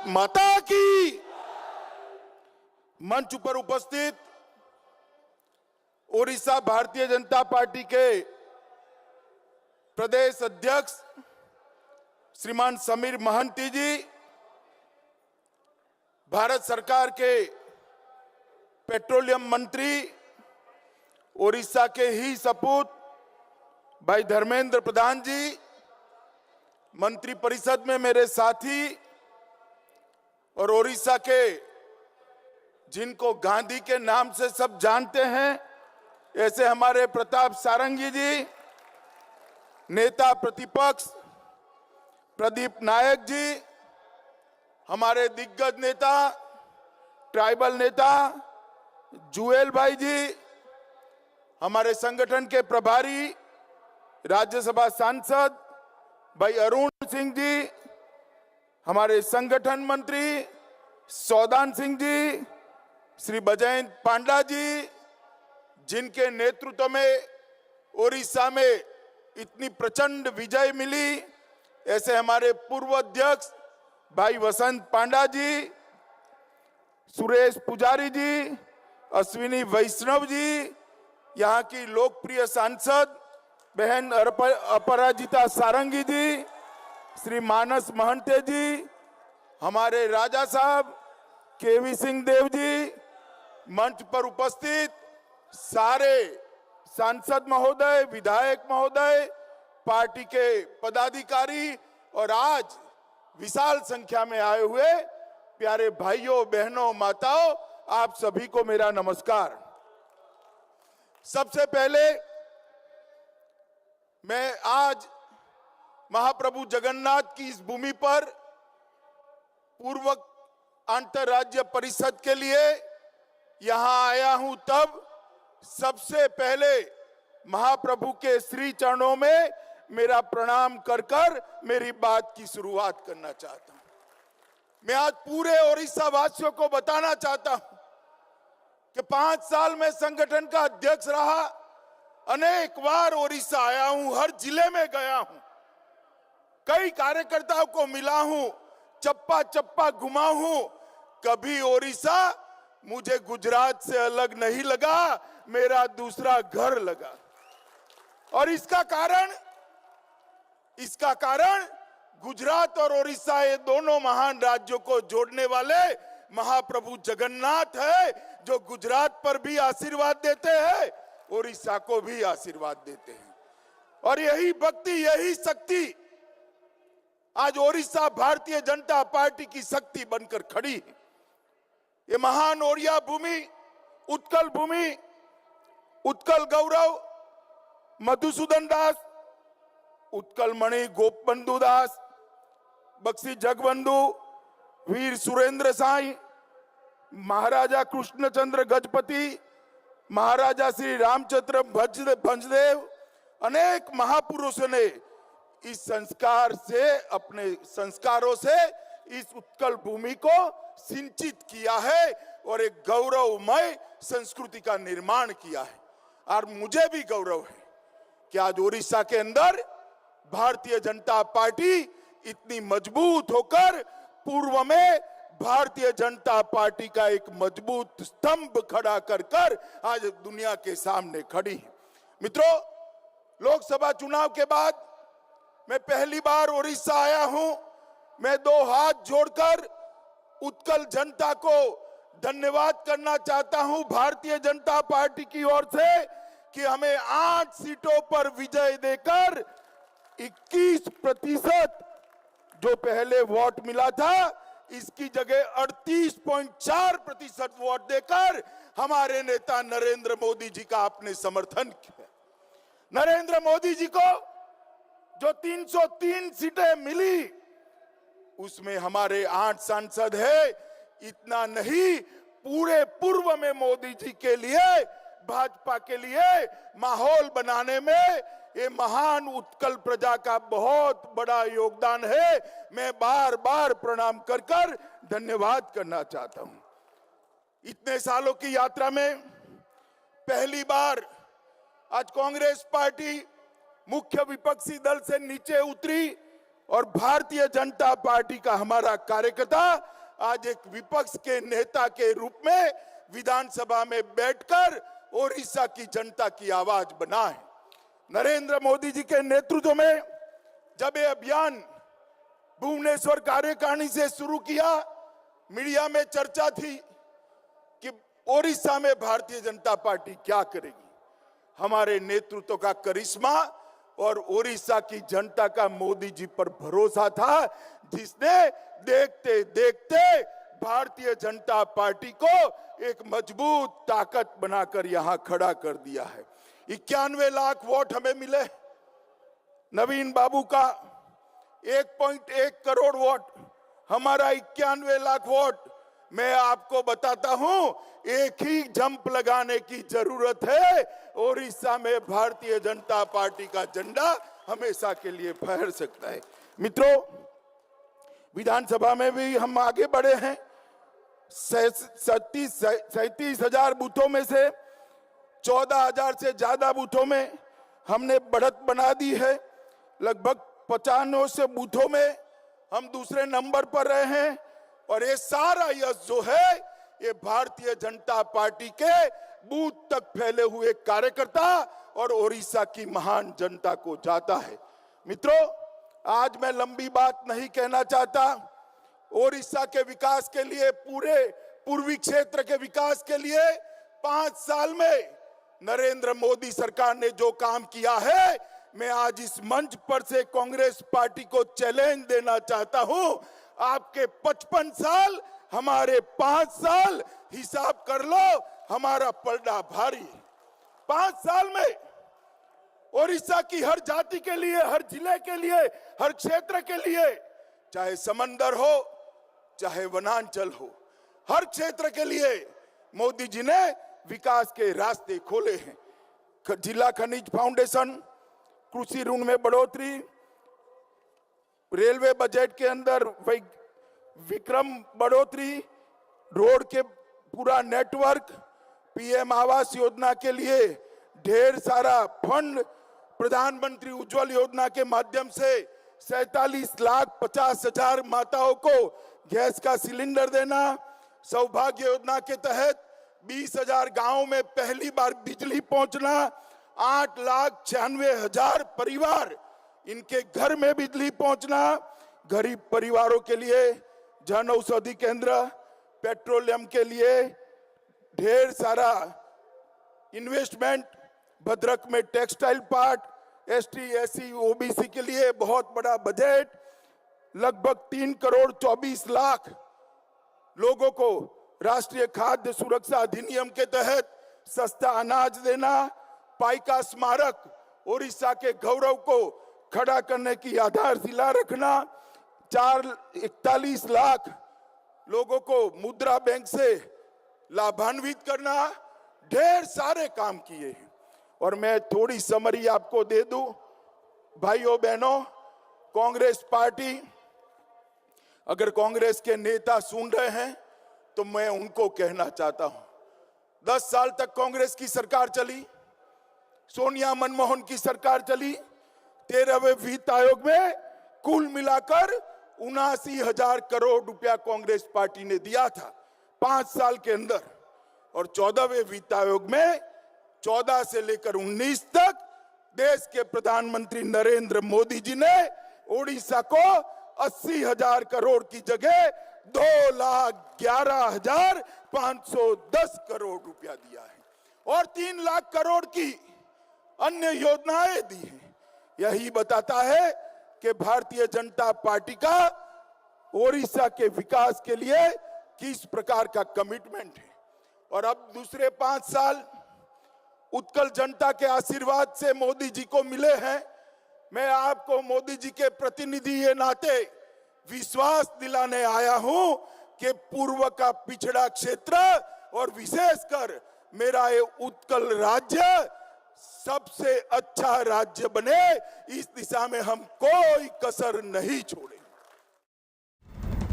माता की। मंच पर उपस्थित ओडिशा भारतीय जनता पार्टी के प्रदेश अध्यक्ष श्रीमान समीर महंती जी, भारत सरकार के पेट्रोलियम मंत्री, ओडिशा के ही सपूत भाई धर्मेंद्र प्रधान जी, मंत्री परिषद में मेरे साथी और ओडिशा के जिनको गांधी के नाम से सब जानते हैं ऐसे हमारे प्रताप सारंगी जी, नेता प्रतिपक्ष प्रदीप नायक जी, हमारे दिग्गज नेता ट्राइबल नेता जुएल भाई जी, हमारे संगठन के प्रभारी राज्यसभा सांसद भाई अरुण सिंह जी, हमारे संगठन मंत्री सौदान सिंह जी, श्री बजयंत पांडा जी, जिनके नेतृत्व में ओडिशा में इतनी प्रचंड विजय मिली, ऐसे हमारे पूर्व अध्यक्ष भाई वसंत पांडा जी, सुरेश पुजारी जी, अश्विनी वैष्णव जी, यहाँ की लोकप्रिय सांसद बहन अपराजिता सारंगी जी, श्री मानस महंते जी, हमारे राजा साहब केवी सिंह देव जी, मंच पर उपस्थित सारे सांसद महोदय, विधायक महोदय, पार्टी के पदाधिकारी और आज विशाल संख्या में आए हुए प्यारे भाइयों बहनों माताओं, आप सभी को मेरा नमस्कार। सबसे पहले मैं आज महाप्रभु जगन्नाथ की इस भूमि पर पूर्व अंतरराज्य परिषद के लिए यहां आया हूं, तब सबसे पहले महाप्रभु के श्री चरणों में मेरा प्रणाम कर मेरी बात की शुरुआत करना चाहता हूं। मैं आज पूरे ओडिशा वासियों को बताना चाहता हूं कि 5 साल में संगठन का अध्यक्ष रहा, अनेक बार ओडिशा आया हूं, हर जिले में गया हूं, कई कार्यकर्ताओं को मिला हूं, चप्पा चप्पा घुमा हूं, कभी ओडिशा मुझे गुजरात से अलग नहीं लगा, मेरा दूसरा घर लगा। और इसका कारण गुजरात और ओडिशा, ये दोनों महान राज्यों को जोड़ने वाले महाप्रभु जगन्नाथ है, जो गुजरात पर भी आशीर्वाद देते हैं, ओडिशा को भी आशीर्वाद देते हैं। और यही भक्ति, यही शक्ति आज ओडिशा भारतीय जनता पार्टी की शक्ति बनकर खड़ी है। ये महान ओडिया भूमि, उत्कल गौरव मधुसूदन दास, उत्कल मणि गोपबंधु दास, बक्सी जगबंधु, वीर सुरेंद्र साई, महाराजा कृष्णचंद्र गजपति, महाराजा श्री रामचंद्र भंजदेव, अनेक महापुरुषों ने इस संस्कार से, अपने संस्कारों से इस उत्कल भूमि को सिंचित किया है और एक गौरवमय संस्कृति का निर्माण किया है। और मुझे भी गौरव है कि आज ओडिशा के अंदर भारतीय जनता पार्टी इतनी मजबूत होकर पूर्व में भारतीय जनता पार्टी का एक मजबूत स्तंभ खड़ा कर आज दुनिया के सामने खड़ी है। मित्रों, लोकसभा चुनाव के बाद मैं पहली बार ओडिशा आया हूं। मैं 2 हाथ जोड़कर उत्कल जनता को धन्यवाद करना चाहता हूं भारतीय जनता पार्टी की ओर से कि हमें 8 सीटों पर विजय देकर 21% जो पहले वोट मिला था, इसकी जगह 38.4% वोट देकर हमारे नेता नरेंद्र मोदी जी का आपने समर्थन किया। नरेंद्र मोदी जी को जो 303 सीटें मिली, उसमें हमारे 8 सांसद है। इतना नहीं, पूरे पूर्व में मोदी जी के लिए, भाजपा के लिए माहौल बनाने में ये महान उत्कल प्रजा का बहुत बड़ा योगदान है। मैं बार बार प्रणाम कर धन्यवाद करना चाहता हूं। इतने सालों की यात्रा में पहली बार आज कांग्रेस पार्टी मुख्य विपक्षी दल से नीचे उतरी, और भारतीय जनता पार्टी का हमारा कार्यकर्ता आज एक विपक्ष के नेता के रूप में विधानसभा में बैठकर ओडिशा की जनता की आवाज बना है। नरेंद्र मोदी जी के नेतृत्व में जब ये अभियान भुवनेश्वर कार्यकारिणी से शुरू किया, मीडिया में चर्चा थी कि ओडिशा में भारतीय जनता पार्टी क्या करेगी। हमारे नेतृत्व का करिश्मा और ओडिशा की जनता का मोदी जी पर भरोसा था, जिसने देखते देखते भारतीय जनता पार्टी को एक मजबूत ताकत बनाकर यहां खड़ा कर दिया है। 91 लाख वोट हमें मिले। नवीन बाबू का 1.1 करोड़ वोट, हमारा 91 लाख वोट। मैं आपको बताता हूं, एक ही जंप लगाने की जरूरत है। ओडिशा में भारतीय जनता पार्टी का झंडा हमेशा के लिए फहर सकता है। मित्रों, विधानसभा में भी हम आगे बढ़े हैं। 37,000 बूथों में से 14,000 से ज्यादा बूथों में हमने बढ़त बना दी है। लगभग 95 से बूथों में हम दूसरे नंबर पर रहे हैं और ये सारा यश जो है ये भारतीय जनता पार्टी के बूथ तक फैले हुए कार्यकर्ता और ओडिशा की महान जनता को जाता है। मित्रों, आज मैं लंबी बात नहीं कहना चाहता। ओडिशा के विकास के लिए, पूरे पूर्वी क्षेत्र के विकास के लिए 5 साल में नरेंद्र मोदी सरकार ने जो काम किया है, मैं आज इस मंच पर से कांग्रेस पार्टी को चैलेंज देना चाहता हूं। आपके 55 साल, हमारे 5 साल, हिसाब कर लो, हमारा पलड़ा भारी। 5 साल में ओडिशा की हर जाति के लिए, हर जिले के लिए, हर क्षेत्र के लिए, चाहे समंदर हो चाहे वनांचल हो, हर क्षेत्र के लिए मोदी जी ने विकास के रास्ते खोले हैं। जिला खनिज फाउंडेशन, कृषि ऋण में बढ़ोतरी, रेलवे बजट के अंदर विक्रम बढ़ोतरी, रोड के पूरा नेटवर्क, पीएम आवास योजना के लिए ढेर सारा फंड, प्रधानमंत्री उज्जवल योजना के माध्यम से 47,50,000 माताओं को गैस का सिलेंडर देना, सौभाग्य योजना के तहत 20,000 गांवों में पहली बार बिजली पहुंचना, 8,96,000 परिवार इनके घर में बिजली पहुंचना, गरीब परिवारों के लिए जन औषधि केंद्र, पेट्रोलियम के लिए ढेर सारा इन्वेस्टमेंट, भद्रक में textile park, ST SC OBC के लिए बहुत बड़ा बजट, लगभग 3 करोड़ 24 लाख लोगों को राष्ट्रीय खाद्य सुरक्षा अधिनियम के तहत सस्ता अनाज देना, पाइका स्मारक, ओडिशा के गौरव को खड़ा करने की आधारशिला रखना, 41 लाख लोगों को मुद्रा बैंक से लाभान्वित करना, ढेर सारे काम किए हैं। और मैं थोड़ी समरी आपको दे दूं, भाइयों बहनों, कांग्रेस पार्टी, अगर कांग्रेस के नेता सुन रहे हैं तो मैं उनको कहना चाहता हूं, 10 साल तक कांग्रेस की सरकार चली, सोनिया मनमोहन की सरकार चली, 13वें वित्त आयोग में कुल मिलाकर 79,000 करोड़ रुपया कांग्रेस पार्टी ने दिया था 5 साल के अंदर, और 14वें वित्त आयोग में 14 से लेकर 19 तक देश के प्रधानमंत्री नरेंद्र मोदी जी ने ओडिशा को 80,000 करोड़ की जगह 2,11,510 करोड़ रुपया दिया है और 3 लाख करोड़ की अन्य योजनाएं दी हैं। यही बताता है कि भारतीय जनता पार्टी का ओडिशा के विकास के लिए किस प्रकार का कमिटमेंट है। और अब दूसरे 5 साल उत्कल जनता के आशीर्वाद से मोदी जी को मिले हैं। मैं आपको मोदी जी के प्रतिनिधि के नाते विश्वास दिलाने आया हूं कि पूर्व का पिछड़ा क्षेत्र और विशेषकर मेरा ये उत्कल राज्य सबसे अच्छा राज्य बने, इस दिशा में हम कोई कसर नहीं छोड़ेंगे।